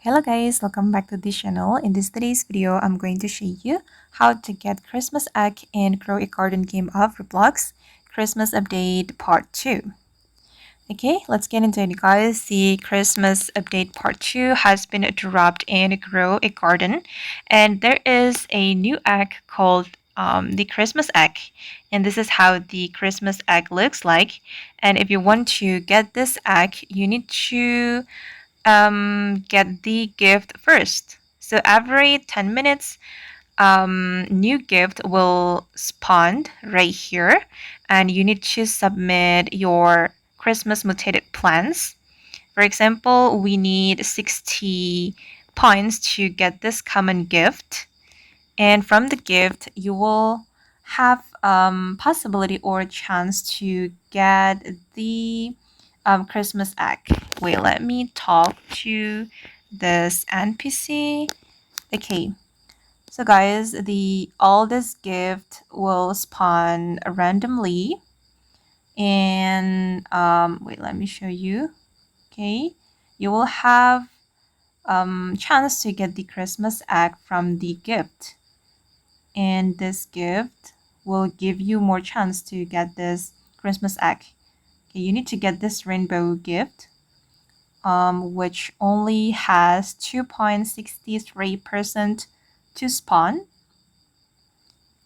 Hello guys, welcome back to this channel. In today's video, I'm going to show you how to get Christmas egg in Grow a Garden game of Roblox Christmas update part 2. Okay, let's get into it guys. The Christmas update part 2 has been dropped in Grow a Garden, and there is a new egg called the Christmas egg, and this is how the Christmas egg looks like. And if you want to get this egg, you need to get the gift first. So every 10 minutes, new gift will spawn right here, and you need to submit your Christmas mutated plans. For example, we need 60 points to get this common gift, and from the gift, you will have possibility or chance to get the Christmas egg. Wait, let me talk to this NPC. Okay, so guys, the all this gift will spawn randomly, and wait, let me show you. Okay, you will have chance to get the Christmas egg from the gift, and this gift will give you more chance to get this Christmas egg. Okay, you need to get this rainbow gift, which only has 2.63% to spawn,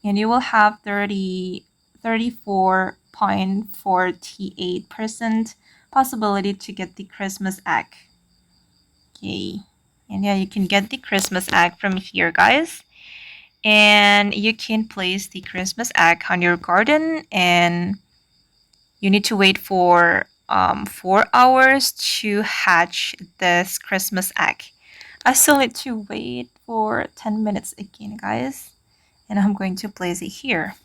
and you will have 34.48% possibility to get the Christmas egg. Okay, and yeah, you can get the Christmas egg from here, guys. And you can place the Christmas egg on your garden, and you need to wait for 4 hours to hatch this Christmas egg. I still need to wait for 10 minutes again, guys, and I'm going to place it here.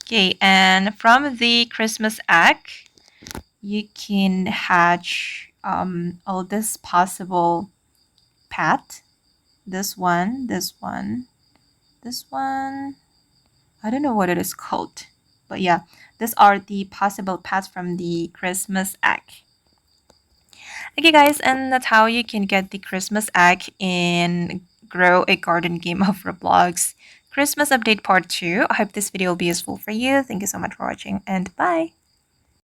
Okay, and from the Christmas egg, you can hatch all this possible pet. This one, this one, this one. I don't know what it is called, but yeah, these are the possible pets from the Christmas egg. Okay guys, and that's how you can get the Christmas egg in Grow a Garden game of Roblox Christmas update part 2. I hope this video will be useful for you. Thank you so much for watching, and bye.